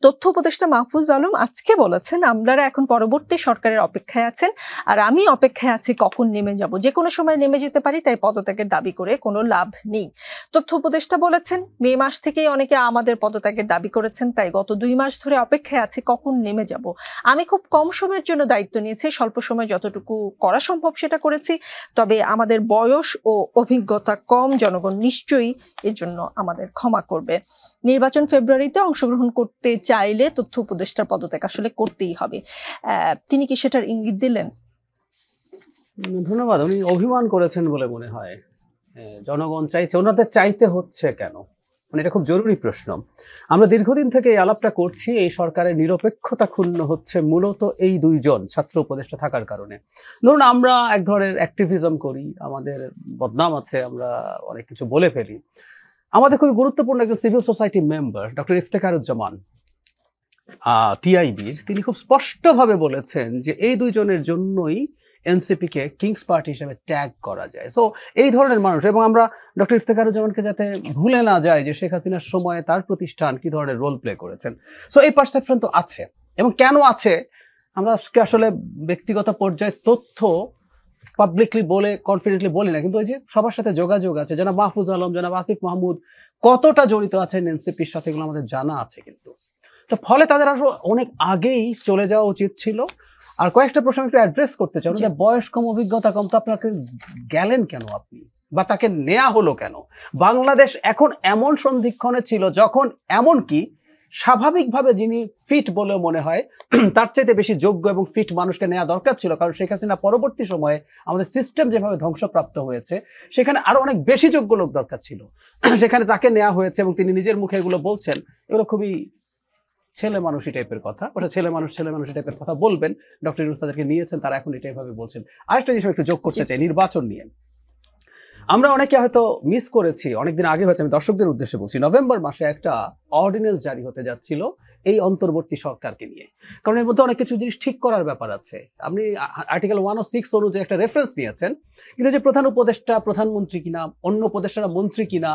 তথ্য উপদেষ্টা মাহফুজ আলম আজকে বলেছেন আপনারা এখন পরবর্তী সরকারের অপেক্ষায় আছেন, আর আমি অপেক্ষায় আছি কখন নেমে যাব, যে কোনো সময় নেমে যেতে পারি, তাই পদত্যাগের দাবি করে কোনো লাভ নেই। তথ্য উপদেষ্টা বলেছেন মে মাস থেকেই অনেকে আমাদের পদত্যাগের দাবি করেছেন, তাই গত 2 মাস ধরে অপেক্ষায় আছি কখন নেমে যাব। আমি খুব কম সময়ের জন্য দায়িত্ব নিয়েছি, স্বল্প সময় যতটুকু করা সম্ভব সেটা করেছি, তবে আমাদের বয়স ও অভিজ্ঞতা কম, জনগণ নিশ্চয়ই এর জন্য আমাদের ক্ষমা করবে। নির্বাচন ফেব্রুয়ারিতে অংশগ্রহণ করতে চাইলে তথ্য উপদেষ্টার পদত্যাগ আসলে করতেই হবে, তিনি কি সেটার ইঙ্গিত দিলেন? ধন্যবাদ। উনি অভিমান করেছেন বলে মনে হয়। জনগণ চাইছে, ওনাদের চাইতে হচ্ছে কেন, মানে এটা খুব জরুরি প্রশ্ন। আমরা দীর্ঘদিন থেকে এই আলাপটা করছি, এই সরকারের নিরপেক্ষতা ক্ষুণ্ণ হচ্ছে মূলত এই 2 জন ছাত্র উপদেষ্টা থাকার কারণে। ধরুন আমরা এক ধরনের অ্যাক্টিভিজম করি, আমাদের বদনাম আছে, আমরা অনেক কিছু বলে ফেলি। আমাদের খুবই গুরুত্বপূর্ণ একজন civil society member doctor Iftekharuzzaman টিআইবির, তিনি খুব স্পষ্টভাবে বলেছেন যে এই 2 জনের জন্যই এনসিপিকে কিংস পার্টি হিসেবে ট্যাগ করা যায়। সো এই ধরনের মানুষ, এবং আমরা ডক্টর ইফতেখারুজ্জামানকে যাতে ভুলে না যায় যে শেখ হাসিনার সময়ে তার প্রতিষ্ঠান কি ধরনের রোল প্লে করেছেন। সো এই পারসেপশন তো আছে, এবং কেন আছে আমরা আসলে ব্যক্তিগত পর্যায়ে তথ্য পাবলিকলি বলে কনফিডেন্টলি বলি না, কিন্তু ওই যে সবার সাথে যোগাযোগ আছে। জনাব মাহফুজ আলম, জনাব আসিফ মাহমুদ কতটা জড়িত আছেন এনসিপির সাথে, এগুলো আমাদের জানা আছে। কিন্তু তো ফলে তাদের আসলে অনেক আগেই চলে যাওয়া উচিত ছিল। আর কয়েকটা প্রশ্ন একটু অ্যাড্রেস করতে চাই। ওনাদের বয়স কম, অভিজ্ঞতা কম, তো আপনাকে গেলেন কেন আপনি, বা তাকে নেওয়া হলো কেন? বাংলাদেশ এখন এমন সন্ধিক্ষণে ছিল যখন এমনকি স্বাভাবিকভাবে যিনি ফিট বলেও মনে হয় তার চাইতে বেশি যোগ্য এবং ফিট মানুষকে নেওয়া দরকার ছিল, কারণ শেখ হাসিনা পরবর্তী সময়ে আমাদের সিস্টেম যেভাবে ধ্বংসপ্রাপ্ত হয়েছে সেখানে আরো অনেক বেশি যোগ্য লোক দরকার ছিল। সেখানে তাকে নেওয়া হয়েছে, এবং তিনি নিজের মুখে এগুলো বলছেন। এগুলো খুবই ছেলে মানুষই টাইপের কথা, ওটা ছেলে মানুষই টাইপের কথা বলবেন। ডক্টর ইউনূস তাদেরকে নিয়েছেন, তারা এখন এটাই ভাবে বলছেন। আরেকটা জিনিস একটু যোগ করতে চাই নির্বাচন নিয়ে। আমরা অনেকে হয়তো মিস করেছি, অনেকদিন আগে হয়েছে, আমি দর্শকদের উদ্দেশ্যে বলছি, নভেম্বর মাসে একটা অর্ডিন্যান্স জারি হতে যাচ্ছিল এই অন্তর্বর্তী সরকারকে নিয়ে, কারণ এর মধ্যে অনেক কিছু জিনিস ঠিক করার ব্যাপার আছে। আপনি আর্টিকেল 106 অনুযায়ী একটা রেফারেন্স নিয়েছেন, কিন্তু যে প্রধান উপদেষ্টা প্রধানমন্ত্রী কিনা, অন্য উপদেষ্টারা মন্ত্রী কিনা,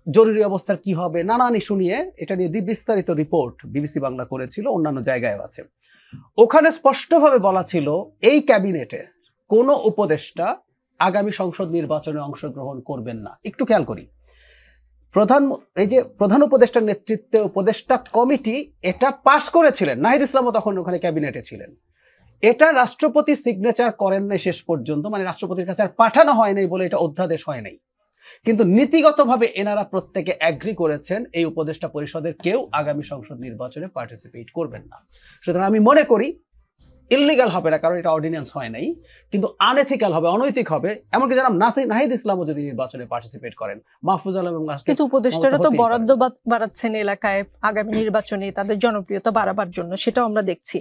জরুরি অবস্থার কি হবে, নানান ইস্যু নিয়ে এটা নিয়ে বিস্তারিত রিপোর্ট বিবিসি বাংলা করেছিল, অন্যান্য জায়গায় আছে। ওখানে স্পষ্টভাবে বলা ছিল এই ক্যাবিনেটে কোনো উপদেষ্টা আগামী সংসদ নির্বাচনে অংশগ্রহণ করবেন না। একটু খেয়াল করি, এই যে প্রধান উপদেষ্টার নেতৃত্বে উপদেষ্টা কমিটি এটা পাশ করেছিলেন, নাহিদ ইসলামও তখন ওখানে ক্যাবিনেটে ছিলেন। এটা রাষ্ট্রপতি সিগনেচার করেন নাই শেষ পর্যন্ত, মানে রাষ্ট্রপতির কাছে আর পাঠানো হয় নাই বলে এটা অধ্যাদেশ হয় নাই, কিন্তু নীতিগতভাবে এনারা প্রত্যেকে অ্যাগ্রি করেছেন এই উপদেষ্টা পরিষদের কেউ আগামী সংসদ নির্বাচনে পার্টিসিপেট করবেন না। সুতরাং আমি মনে করি ইললিগাল হবে না, কারণ এটা অর্ডিন্যান্স হয় নাই, কিন্তু আনএথিক্যাল হবে, অনৈতিক হবে। এমনকি যারা নাহিদ ইসলামও যদি নির্বাচনে পার্টিসিপেট করেন, মাহফুজ আলম এবং কিন্তু উপদেষ্টারা তো বরাদ্দ বাড়াচ্ছেন এলাকায় আগামী নির্বাচনে তাদের জনপ্রিয়তা বাড়াবার জন্য, সেটাও আমরা দেখছি।